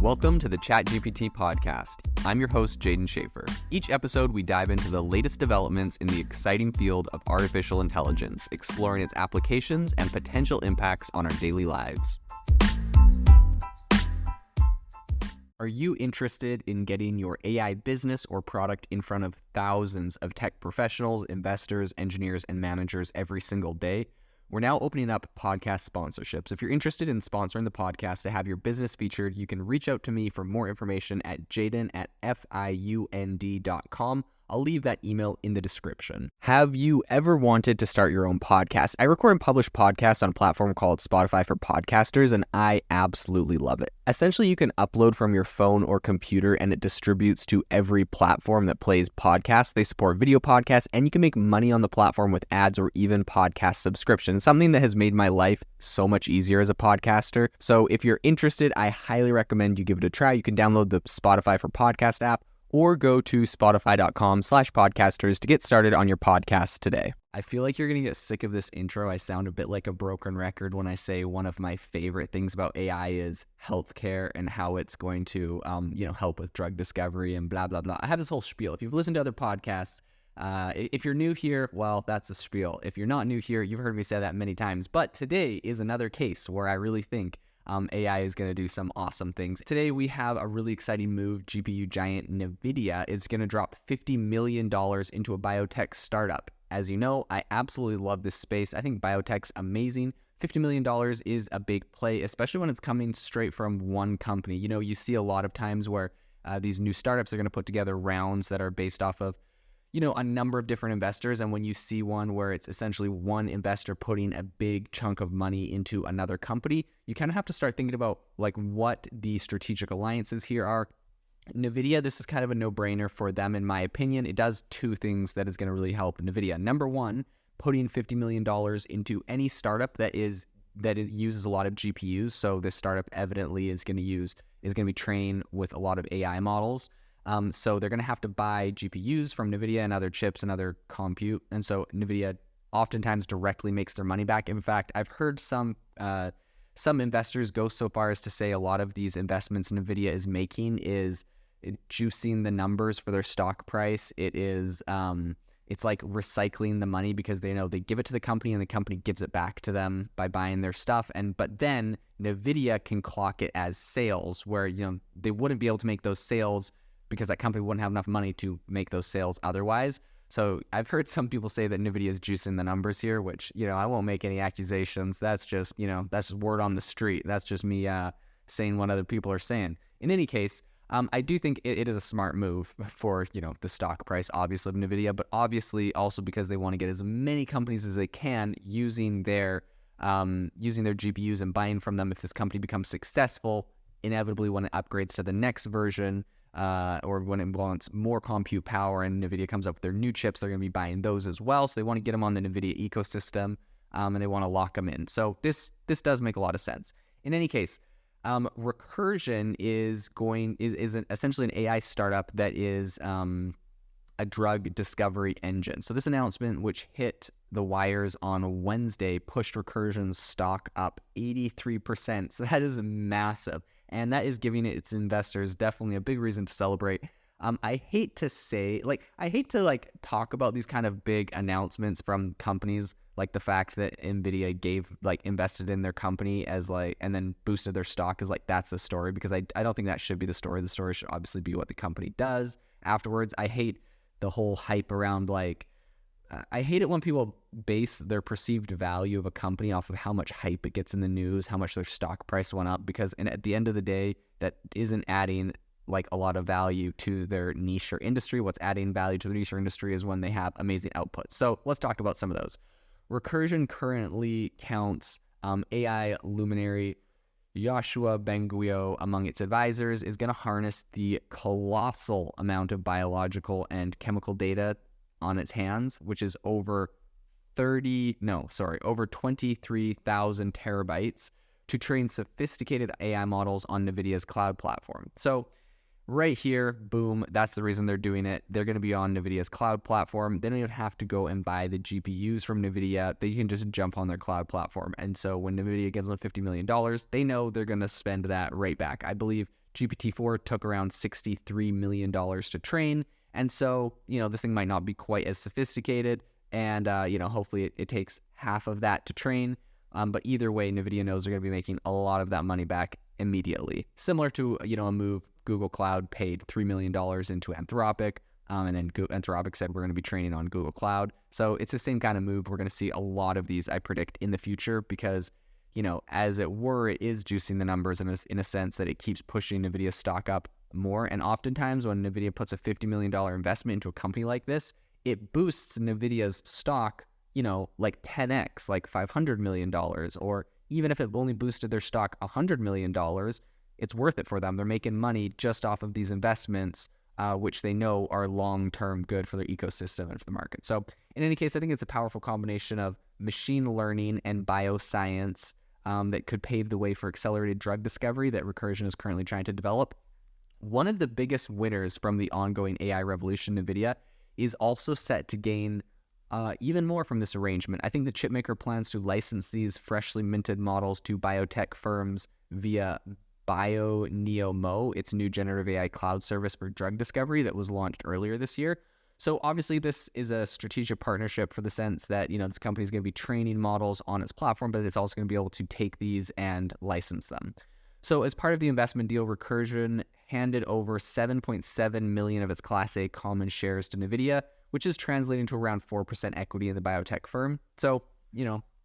Welcome to the ChatGPT podcast. I'm your host, Jaden Schaefer. Each episode, we dive into the latest developments in the exciting field of artificial intelligence, exploring its applications and potential impacts on our daily lives. Are you interested in getting your AI business or product in front of thousands of tech professionals, investors, engineers, and managers every single day? We're now opening up podcast sponsorships. If you're interested in sponsoring the podcast to have your business featured, you can reach out to me for more information at jaden@fiund.com. I'll leave that email in the description. Have you ever wanted to start your own podcast? I record and publish podcasts on a platform called Spotify for Podcasters, and I absolutely love it. Essentially, you can upload from your phone or computer, and it distributes to every platform that plays podcasts. They support video podcasts, and you can make money on the platform with ads or even podcast subscriptions, something that has made my life so much easier as a podcaster. So if you're interested, I highly recommend you give it a try. You can download the Spotify for Podcast app, or go to spotify.com/podcasters to get started on your podcast today. I feel like you're going to get sick of this intro. I sound a bit like a broken record when I say one of my favorite things about AI is healthcare and how it's going to, help with drug discovery and blah, blah, blah. I have this whole spiel. If you've listened to other podcasts, if you're new here, well, that's the spiel. If you're not new here, you've heard me say that many times. But today is another case where I really think AI is going to do some awesome things. Today, we have a really exciting move. GPU giant Nvidia is going to drop $50 million into a biotech startup. As you know, I absolutely love this space. I think biotech's amazing. $50 million is a big play, especially when it's coming straight from one company. You know, you see a lot of times where these new startups are going to put together rounds that are based off of a number of different investors. And when you see one where it's essentially one investor putting a big chunk of money into another company, you kind of have to start thinking about like what the strategic alliances here are. Nvidia, this is kind of a no-brainer for them, in my opinion. It does two things that is going to really help Nvidia. Number one, putting $50 million into any startup that uses a lot of GPUs. So this startup evidently is going to be trained with a lot of AI models. So they're going to have to buy GPUs from Nvidia and other chips and other compute. And so Nvidia oftentimes directly makes their money back. In fact, I've heard some investors go so far as to say a lot of these investments Nvidia is making is juicing the numbers for their stock price. It's like recycling the money because they know they give it to the company and the company gives it back to them by buying their stuff. But then Nvidia can clock it as sales where, they wouldn't be able to make those sales because that company wouldn't have enough money to make those sales otherwise. So I've heard some people say that Nvidia is juicing the numbers here, which, I won't make any accusations. That's just, that's just word on the street. That's just me saying what other people are saying. In any case, I do think it is a smart move for, the stock price, obviously, of Nvidia, but obviously also because they want to get as many companies as they can using their GPUs and buying from them. If this company becomes successful, inevitably when it upgrades to the next version, or when it wants more compute power and Nvidia comes up with their new chips, they're going to be buying those as well. So they want to get them on the Nvidia ecosystem, and they want to lock them in. So this does make a lot of sense. In any case, Recursion is essentially an AI startup that is a drug discovery engine. So this announcement, which hit the wires on Wednesday, pushed Recursion's stock up 83%. So that is massive. And that is giving its investors definitely a big reason to celebrate. I hate to talk about these kind of big announcements from companies, like the fact that Nvidia invested in their company and then boosted their stock, is that's the story, because I don't think that should be the story. The story should obviously be what the company does afterwards. I hate the whole hype around I hate it when people base their perceived value of a company off of how much hype it gets in the news, how much their stock price went up, because at the end of the day, that isn't adding a lot of value to their niche or industry. What's adding value to the niche or industry is when they have amazing output. So let's talk about some of those. Recursion currently counts AI luminary Yoshua Benguio among its advisors, is going to harness the colossal amount of biological and chemical data on its hands, which is over 23,000 terabytes, to train sophisticated AI models on NVIDIA's cloud platform. So right here, boom, that's the reason they're doing it. They're going to be on NVIDIA's cloud platform. They don't even have to go and buy the GPUs from NVIDIA. They can just jump on their cloud platform. And so when NVIDIA gives them $50 million, they know they're going to spend that right back. I believe GPT-4 took around $63 million to train. And so, this thing might not be quite as sophisticated. And, hopefully it takes half of that to train. But either way, Nvidia knows they're going to be making a lot of that money back immediately. Similar to, a move Google Cloud paid $3 million into Anthropic. And then Anthropic said we're going to be training on Google Cloud. So it's the same kind of move. We're going to see a lot of these, I predict, in the future because, as it were, it is juicing the numbers in a sense that it keeps pushing Nvidia's stock up more. And oftentimes when Nvidia puts a $50 million investment into a company like this, it boosts Nvidia's stock, like 10x, like $500 million. Or even if it only boosted their stock $100 million, it's worth it for them. They're making money just off of these investments, which they know are long-term good for their ecosystem and for the market. So in any case, I think it's a powerful combination of machine learning and bioscience that could pave the way for accelerated drug discovery that Recursion is currently trying to develop. One of the biggest winners from the ongoing AI revolution, Nvidia, is also set to gain even more from this arrangement. I think the chipmaker plans to license these freshly minted models to biotech firms via BioNeoMo, its new generative AI cloud service for drug discovery that was launched earlier this year. So obviously this is a strategic partnership for the sense that, this company is going to be training models on its platform, but it's also going to be able to take these and license them. So as part of the investment deal, Recursion handed over 7.7 million of its Class A common shares to Nvidia, which is translating to around 4% equity in the biotech firm. So,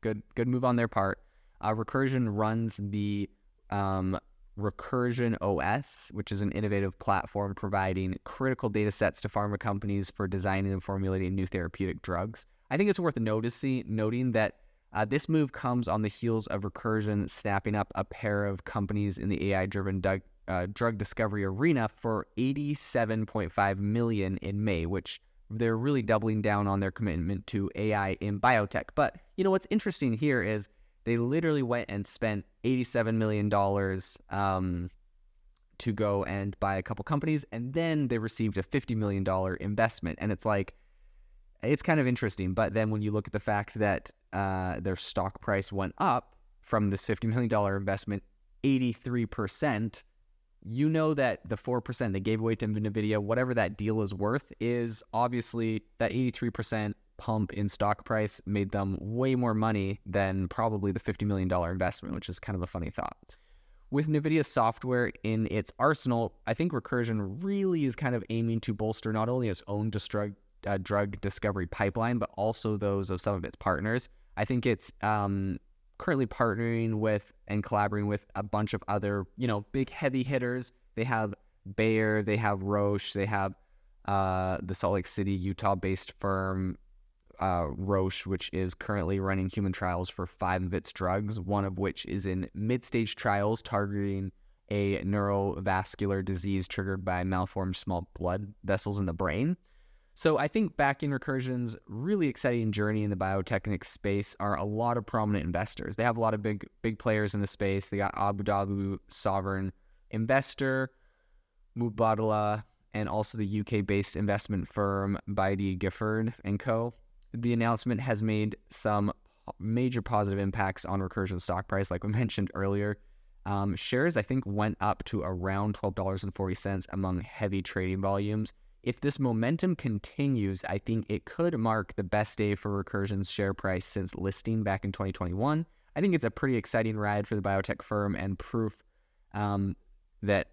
good move on their part. Recursion runs the Recursion OS, which is an innovative platform providing critical data sets to pharma companies for designing and formulating new therapeutic drugs. I think it's worth noting that this move comes on the heels of Recursion snapping up a pair of companies in the AI-driven drug discovery arena for $87.5 million in May, which they're really doubling down on their commitment to AI in biotech. But what's interesting here is they literally went and spent $87 million to go and buy a couple companies, and then they received a $50 million investment. And it's kind of interesting. But then when you look at the fact that their stock price went up from this $50 million investment 83%, that the 4% they gave away to Nvidia, whatever that deal is worth, is obviously that 83% pump in stock price made them way more money than probably the $50 million investment, which is kind of a funny thought. With Nvidia's software in its arsenal, I think Recursion really is kind of aiming to bolster not only its own drug discovery pipeline, but also those of some of its partners. I think it's currently partnering with and collaborating with a bunch of other, big heavy hitters. They have Bayer, they have Roche, they have the Salt Lake City, Utah-based firm Roche, which is currently running human trials for 5 of its drugs, one of which is in mid-stage trials targeting a neurovascular disease triggered by malformed small blood vessels in the brain. So I think backing Recursion's really exciting journey in the biotechnic space are a lot of prominent investors. They have a lot of big players in the space. They got Abu Dhabi sovereign investor, Mubadala, and also the UK-based investment firm Beide Gifford & Co. The announcement has made some major positive impacts on Recursion stock price, like we mentioned earlier. Shares, I think, went up to around $12.40 among heavy trading volumes. If this momentum continues, I think it could mark the best day for Recursion's share price since listing back in 2021. I think it's a pretty exciting ride for the biotech firm and proof that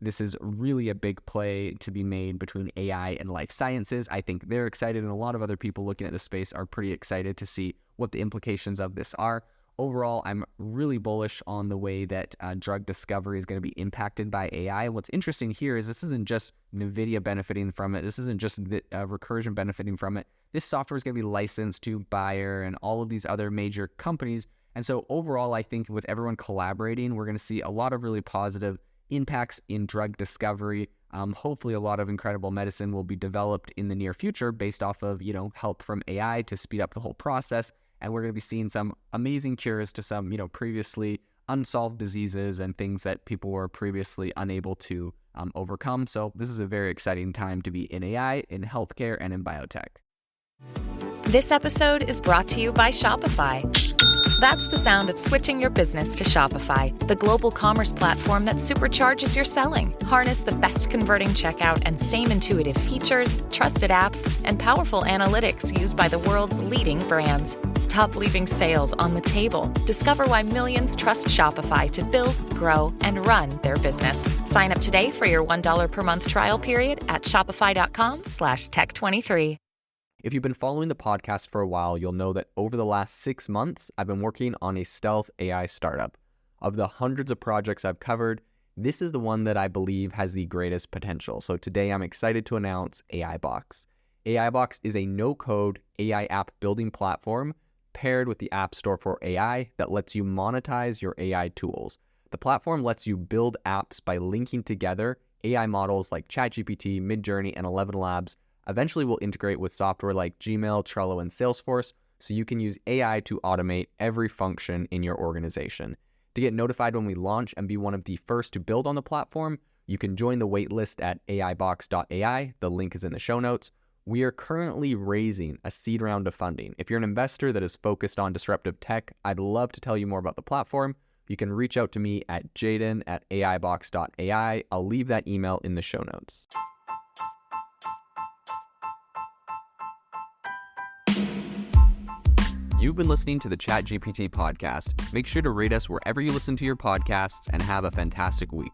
this is really a big play to be made between AI and life sciences. I think they're excited, and a lot of other people looking at the space are pretty excited to see what the implications of this are. Overall, I'm really bullish on the way that drug discovery is going to be impacted by AI. And what's interesting here is this isn't just Nvidia benefiting from it. This isn't just Recursion benefiting from it. This software is going to be licensed to Bayer and all of these other major companies. And so overall, I think with everyone collaborating, we're going to see a lot of really positive impacts in drug discovery. Hopefully a lot of incredible medicine will be developed in the near future based off of, help from AI to speed up the whole process. And we're going to be seeing some amazing cures to some, previously unsolved diseases and things that people were previously unable to overcome. So this is a very exciting time to be in AI, in healthcare, and in biotech. This episode is brought to you by Shopify. That's the sound of switching your business to Shopify, the global commerce platform that supercharges your selling. Harness the best converting checkout and same intuitive features, trusted apps, and powerful analytics used by the world's leading brands. Stop leaving sales on the table. Discover why millions trust Shopify to build, grow, and run their business. Sign up today for your $1 per month trial period at shopify.com/tech23. If you've been following the podcast for a while, you'll know that over the last 6 months, I've been working on a stealth AI startup. Of the hundreds of projects I've covered, this is the one that I believe has the greatest potential. So today I'm excited to announce AIBox. AIBox is a no-code AI app building platform paired with the App Store for AI that lets you monetize your AI tools. The platform lets you build apps by linking together AI models like ChatGPT, Midjourney, and 11 Labs. Eventually, we'll integrate with software like Gmail, Trello, and Salesforce, so you can use AI to automate every function in your organization. To get notified when we launch and be one of the first to build on the platform, you can join the waitlist at aibox.ai. The link is in the show notes. We are currently raising a seed round of funding. If you're an investor that is focused on disruptive tech, I'd love to tell you more about the platform. You can reach out to me at jaden@aibox.ai. I'll leave that email in the show notes. You've been listening to the ChatGPT podcast. Make sure to rate us wherever you listen to your podcasts and have a fantastic week.